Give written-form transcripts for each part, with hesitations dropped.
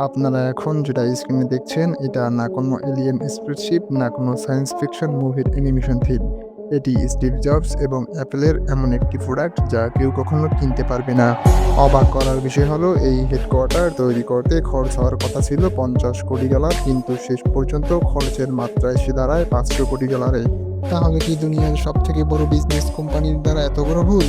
আপনারা এখন যেটা স্ক্রিনে দেখছেন এটা না কোনো এলিয়েন স্পেসশিপ না কোনো সায়েন্স ফিকশন মুভির অ্যানিমেশন থিম। এটি স্টিভ জবস এবং অ্যাপেলের এমন একটি প্রোডাক্ট যা কেউ কখনো কিনতে পারবে না। অবাক করার বিষয় হলো এই হেডকোয়ার্টার তৈরি করতে খরচ হওয়ার কথা ছিল $50 কোটি, কিন্তু শেষ পর্যন্ত খরচের মাত্রা এসে দাঁড়ায় $500 কোটি। তাহলে কি দুনিয়ার সব থেকে বড় বিজনেস কোম্পানির দ্বারা এত বড় ভুল?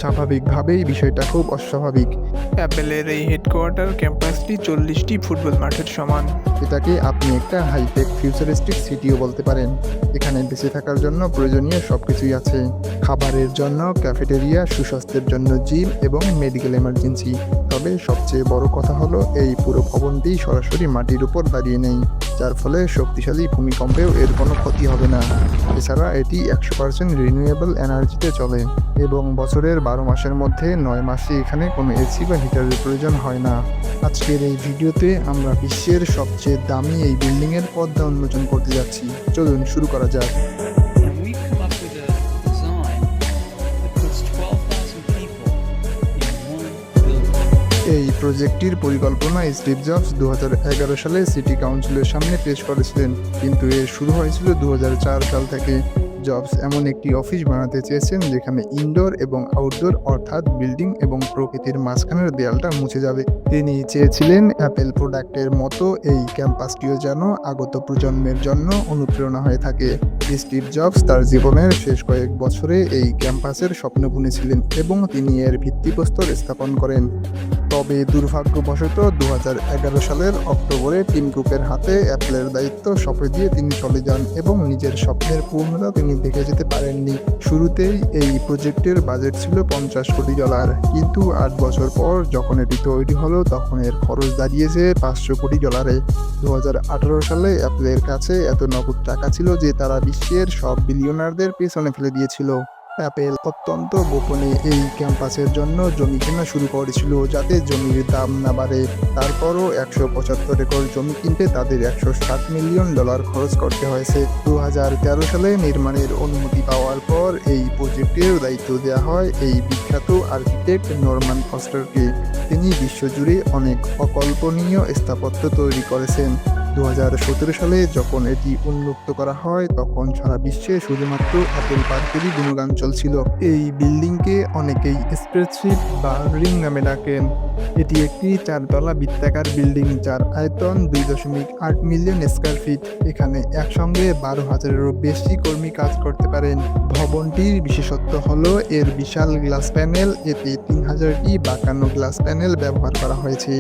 স্বাভাবিকভাবেই বিষয়টা খুব অস্বাভাবিক। অ্যাপেলের এই হেডকোয়ার্টার ক্যাম্পাসটি 40টি ফুটবল মাঠের সমান। এটাকে আপনি একটা হাইটেক ফিউচারিস্টিক সিটিও বলতে পারেন। এখানে বেঁচে থাকার জন্য প্রয়োজনীয় সবকিছুই আছে। খাবারের জন্য ক্যাফেটেরিয়া, সুস্বাস্থ্যের জন্য জিম এবং মেডিকেল এমার্জেন্সি। তবে সবচেয়ে বড় কথা হলো এই পুরো ভবনটি সরাসরি মাটির উপর দাঁড়িয়ে নেই, যার ফলে শক্তিশালী ভূমিকম্পেও এর কোনো ক্ষতি হবে না। এছাড়া এটি 100% রিনিউয়েবল এনার্জিতে চলে এবং বছরের 12 মাসের মধ্যে 9 মাসে এখানে কোনো এসি বা হিটারের প্রয়োজন হয় না। আজকের এই ভিডিওতে আমরা বিশ্বের সবচেয়ে দামি এই বিল্ডিংয়ের পর্দা উন্মোচন করতে যাচ্ছি। চলুন শুরু করা যাক। And we've come up with a design that puts 12,000 people in one building. এই প্রজেক্টটির পরিকল্পনা স্টিভ জবস 2011 সালে সিটি কাউন্সিলের সামনে পেশ করেছিলেন, কিন্তু এর শুরু হয়েছিল 2004 সাল থেকে। জবস এমন একটি অফিস বানাতে চেয়েছেন যেখানে ইনডোর এবং আউটডোর অর্থাৎ বিল্ডিং এবং প্রকৃতির মাঝখানের দেয়ালটা মুছে যাবে। তিনি চেয়েছিলেন অ্যাপেল প্রোডাক্টের মতো এই ক্যাম্পাসটিও যেন আগত প্রজন্মের জন্য অনুপ্রেরণা হয়ে থাকে। স্টিভ জবস তার জীবনের শেষ কয়েক বছরে এই ক্যাম্পাসের স্বপ্ন বুনেছিলেন এবং তিনি এর ভিত্তিপ্রস্তর স্থাপন করেন। তবে দুর্ভাগ্যবশত 2011 সালের অক্টোবরে টিম কুকের হাতে অ্যাপেলের দায়িত্ব সঁপে দিয়ে তিনি চলে যান এবং নিজের স্বপ্নের পূর্ণতা তিনি দেখে যেতে পারেননি। শুরুতেই এই প্রজেক্টের বাজেট ছিল $50 কোটি, কিন্তু 8 বছর পর যখন এটি তৈরি হলো তখন এর খরচ দাঁড়িয়েছে $500 কোটি। 2018 সালে অ্যাপেলের কাছে এত নগদ টাকা ছিল যে তারা বিশ্বের সব বিলিয়নারদের পেছনে ফেলে দিয়েছিল। অ্যাপেল অত্যন্ত গোপনে এই ক্যাম্পাসের জন্য জমি কেনা শুরু করেছিল যাতে জমির দাম না বাড়ে। তারপরও 175 একর জমি কিনতে তাদের $160 মিলিয়ন খরচ করতে হয়েছে। 2013 সালে নির্মাণের অনুমতি পাওয়ার পর এই প্রজেক্টের দায়িত্ব দেওয়া হয় এই বিখ্যাত আর্কিটেক্ট নরমান ফস্টারকে। তিনি বিশ্বজুড়ে অনেক অকল্পনীয় স্থাপত্য তৈরি করেছেন। 2017 সালে যখন এটি উন্মুক্ত করা হয় তখন সারা বিশ্বে শুধুমাত্র অ্যাপেল পার্কেরই গুণগান চলছিল। এই বিল্ডিংকে অনেকেই স্প্রেডশিট বা রিং নামে ডাকেন। এটি একটি 4 তলা বৃত্তাকার বিল্ডিং যার আয়তন 2.8 মিলিয়ন স্কয়ার ফিট। এখানে একসঙ্গে 12,000-এরও বেশি কর্মী কাজ করতে পারেন। ভবনটির বিশেষত্ব হলো এর বিশাল গ্লাস প্যানেল। এতে 3000টি বাঁকানো গ্লাস প্যানেল ব্যবহার করা হয়েছে,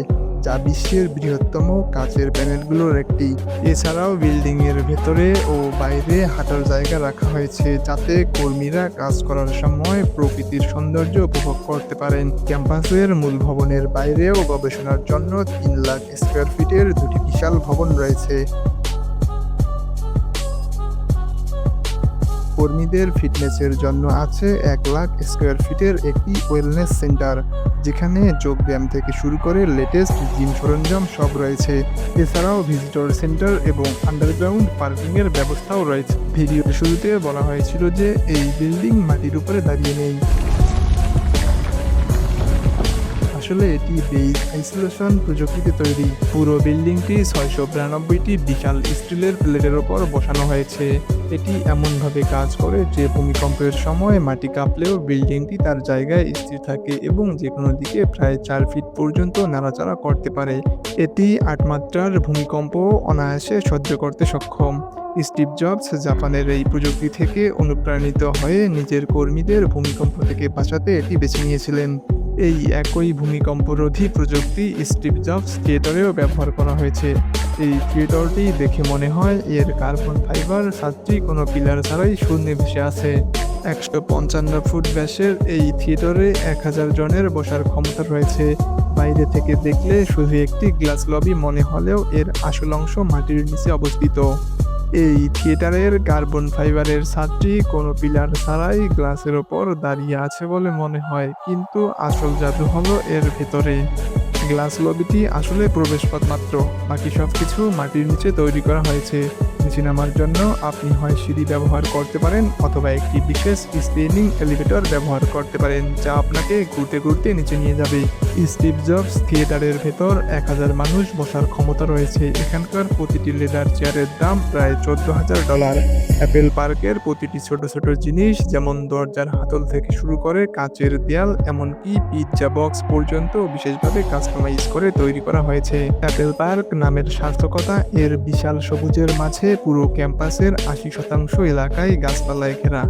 যা বিশ্বের বৃহত্তম কাচের প্যানেলগুলোর একটি। এছাড়াও বিল্ডিং এর ভেতরে ও বাইরে হাঁটার জায়গা রাখা হয়েছে যাতে কর্মীরা কাজ করার সময় প্রকৃতির সৌন্দর্য উপভোগ করতে পারেন। ক্যাম্পাসের মূল ভবনের বাইরেও গবেষণার জন্য 3 লাখ স্কয়ার ফিটের দুটি বিশাল ভবন রয়েছে। কর্মীদের ফিটনেসের জন্য আছে 1 লাখ স্কয়ার ফিটের একটি ওয়েলনেস সেন্টার, যেখানে যোগব্যায়াম থেকে শুরু করে লেটেস্ট জিম সরঞ্জাম সব রয়েছে। এছাড়াও ভিজিটর সেন্টার এবং আন্ডারগ্রাউন্ড পার্কিংয়ের ব্যবস্থাও রয়েছে। ভিডিওর শুরুতে বলা হয়েছিল যে এই বিল্ডিং মাটির উপরে দাঁড়িয়ে নেই। আসলে এটি বেইজ আইসোলেশন প্রযুক্তিতে তৈরি। পুরো বিল্ডিংটি 692টি বিশাল স্টিলের প্লেটের ওপর বসানো হয়েছে। এটি এমনভাবে কাজ করে যে ভূমিকম্পের সময় মাটি কাঁপলেও বিল্ডিংটি তার জায়গায় স্থির থাকে এবং যে কোনো দিকে প্রায় 4 ফিট পর্যন্ত নাড়াচাড়া করতে পারে। এটি 8 মাত্রার ভূমিকম্প অনায়াসে সহ্য করতে সক্ষম। স্টিভ জবস জাপানের এই প্রযুক্তি থেকে অনুপ্রাণিত হয়ে নিজের কর্মীদের ভূমিকম্প থেকে বাঁচাতে এটি বেছে নিয়েছিলেন। এই একই ভূমিকম্পরোধী প্রযুক্তি স্টিভ জবস থিয়েটারেও ব্যবহার করা হয়েছে। এই থিয়েটারটি দেখে মনে হয় এর কার্বন ফাইবার ছাদটি কোনো পিলার ছাড়াই শূন্যে ভেসে আছে। 155 ফুট ব্যাসের এই থিয়েটারে 1000 জনের বসার ক্ষমতা রয়েছে। বাইরে থেকে দেখলে শুধু একটি গ্লাস লবি মনে হলেও এর আসল অংশ মাটির নিচে অবস্থিত। এই থিয়েটারের কার্বন ফাইবারের ছাদটি কোনো পিলার ছাড়াই গ্লাসের ওপর দাঁড়িয়ে আছে বলে মনে হয়, কিন্তু আসল জাদু হলো এর ভেতরে। গ্লাস লবিটি আসলে প্রবেশপথ মাত্র, বাকি সবকিছু মাটির নিচে তৈরি করা হয়েছে। নিচে নামার জন্য আপনি হয় সিঁড়ি ব্যবহার করতে পারেন অথবা একটি বিশেষ স্পিনিং এলিভেটর ব্যবহার করতে পারেন, যা আপনাকে ঘুরতে ঘুরতে নিচে নিয়ে যাবে। স্টিভ জবস থিয়েটারের ভেতর 1000 মানুষ বসার ক্ষমতা রয়েছে। এখানকার প্রতিটি লেদার চেয়ারের দাম প্রায় $14,000। অ্যাপেল পার্কের প্রতিটি ছোট ছোট জিনিস, যেমন দরজার হাতল থেকে শুরু করে কাচের দেয়াল, এমনকি পিৎজা বক্স পর্যন্ত বিশেষভাবে কাস্টমাইজ করে তৈরি করা হয়েছে। অ্যাপেল পার্ক নামের সার্থকতা এর বিশাল সবুজের মাঝে পুরো ক্যাম্পাসের 80% এলাকায় গাছপালায় ঘেরা।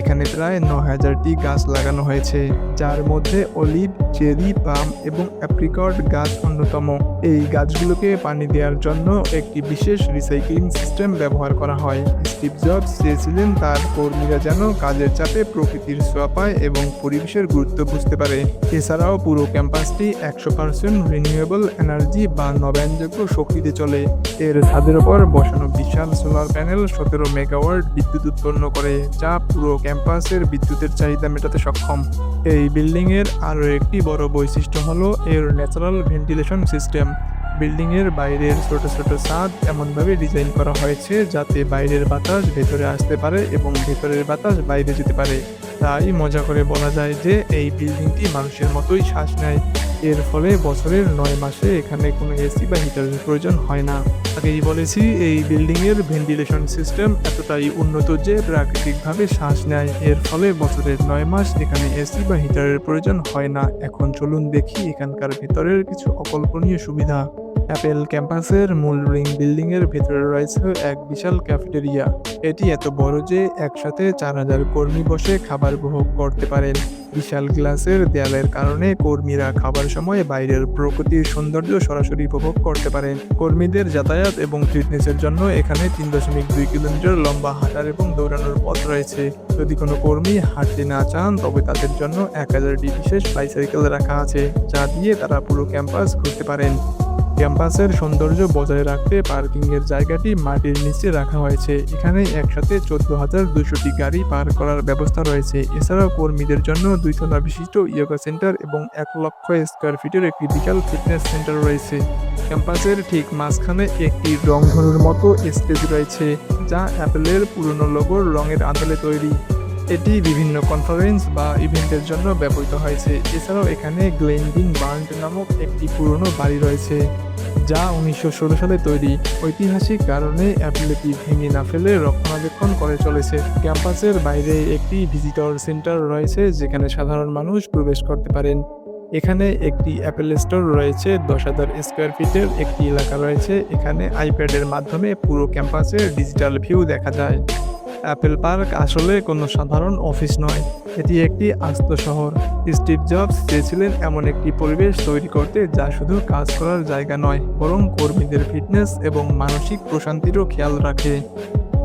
এখানে প্রায় 9000টি গাছ লাগানো হয়েছে, যার মধ্যে অলিভ, চেরি, পাম এবং অ্যাপ্রিকট গাছ অন্যতম। এই গাছগুলোকে পানি দেওয়ার জন্য একটি বিশেষ রিসাইক্লিং সিস্টেম ব্যবহার করা হয়। স্টিভ জবস চেয়েছিলেন তার কর্মীরা যেন কাজের চাপে প্রকৃতির ছোঁয়া পায় এবং পরিবেশের গুরুত্ব বুঝতে পারে। এছাড়াও পুরো ক্যাম্পাসটি 100% রিনিউয়েবল এনার্জি বা নবায়নযোগ্য শক্তিতে চলে। এর ছাদের ওপর বসানো বিশাল সোলার প্যানেল 17 মেগাওয়াট বিদ্যুৎ উৎপন্ন করে, যা পুরো ক্যাম্পাসের বিদ্যুতের চাহিদা মেটাতে সক্ষম। এই বিল্ডিংয়ের আরও একটি বড় বৈশিষ্ট্য হলো এর ন্যাচারাল ভেন্টিলেশন সিস্টেম। বিল্ডিংয়ের বাইরের ছোট ছোট ছাদ এমনভাবে ডিজাইন করা হয়েছে যাতে বাইরের বাতাস ভেতরে আসতে পারে এবং ভেতরের বাতাস বাইরে যেতে পারে। তাই মজা করে বলা যায় যে এই বিল্ডিংটি মানুষের মতোই শ্বাস নেয়। এর ফলে বছরের 9 মাসে এখানে কোনো এসি বা হিটারের প্রয়োজন হয় না। আগেই বলেছি, এই বিল্ডিংয়ের ভেন্টিলেশন সিস্টেম এতটাই উন্নত যে প্রাকৃতিকভাবে শ্বাস নেয়। এর ফলে বছরের 9 মাস এখানে এসি বা হিটারের প্রয়োজন হয় না। এখন চলুন দেখি এখানকার ভেতরের কিছু অকল্পনীয় সুবিধা। অ্যাপেল ক্যাম্পাসের মূল রিং বিল্ডিংয়ের ভেতরে রয়েছে এক বিশাল ক্যাফেটেরিয়া। এটি এত বড় যে একসাথে 4000 কর্মী বসে খাবার উপভোগ করতে পারেন। বিশাল গ্লাসের দেয়ালের কারণে কর্মীরা খাবার সময় বাইরের প্রকৃতির সৌন্দর্য সরাসরি উপভোগ করতে পারেন। কর্মীদের যাতায়াত এবং ফিটনেসের জন্য এখানে 3.2 কিলোমিটার লম্বা হাঁটার এবং দৌড়ানোর পথ রয়েছে। যদি কোনো কর্মী হাঁটতে না চান তবে তাদের জন্য 1000টি বিশেষ বাইসাইকেল রাখা আছে, যা দিয়ে তারা পুরো ক্যাম্পাস ঘুরতে পারেন। ক্যাম্পাসের সৌন্দর্য বজায় রাখতে পার্কিংয়ের জায়গাটি মাটির নিচে রাখা হয়েছে। এখানে একসাথে 14,200টি গাড়ি পার্ক করার ব্যবস্থা রয়েছে। এছাড়াও কর্মীদের জন্য 2 তলা বিশিষ্ট ইয়োগা সেন্টার এবং 1 লক্ষ স্কোয়ার ফিটের একটি বিশাল ফিটনেস সেন্টার রয়েছে। ক্যাম্পাসের ঠিক মাঝখানে একটি রংধনুর মতো স্টেজ রয়েছে, যা অ্যাপেলের পুরনো লোগোর রঙের আদলে তৈরি। এটি বিভিন্ন কনফারেন্স বা ইভেন্টের জন্য ব্যবহৃত হয়েছে। এছাড়াও এখানে গ্লেনডিন বার্ন্ট নামক একটি পুরনো বাড়ি রয়েছে, যা 1916 সালে তৈরি। ঐতিহাসিক কারণে অ্যাপেল এটি ভেঙে না ফেলে রক্ষণাবেক্ষণ করে চলেছে। ক্যাম্পাসের বাইরে একটি ভিজিটর সেন্টার রয়েছে, যেখানে সাধারণ মানুষ প্রবেশ করতে পারেন। এখানে একটি অ্যাপেল স্টোর রয়েছে। 10,000 স্কোয়ার ফিটের একটি এলাকা রয়েছে। এখানে আইপ্যাডের মাধ্যমে পুরো ক্যাম্পাসের ডিজিটাল ভিউ দেখা যায়। অ্যাপেল পার্ক আসলে কোনো সাধারণ অফিস নয়, এটি একটি আস্ত শহর। স্টিভ জবস চেয়েছিলেন এমন একটি পরিবেশ তৈরি করতে যা শুধু কাজ করার জায়গা নয়, বরং কর্মীদের ফিটনেস এবং মানসিক প্রশান্তিরও খেয়াল রাখে।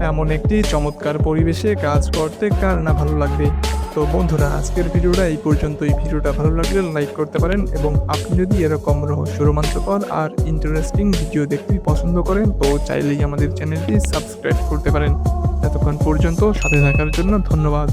এমন একটি চমৎকার পরিবেশে কাজ করতে কার না ভালো লাগবে। তো বন্ধুরা, আজকের ভিডিওটা এই পর্যন্তই। ভিডিওটা ভালো লাগলে লাইক করতে পারেন এবং আপনি যদি এরকম রহস্য রোমাঞ্চকর আর ইন্টারেস্টিং ভিডিও দেখতে পছন্দ করেন তো চাইলেই আমাদের চ্যানেলটি সাবস্ক্রাইব করতে পারেন। এতক্ষণ পর্যন্ত সাথে থাকার জন্য ধন্যবাদ।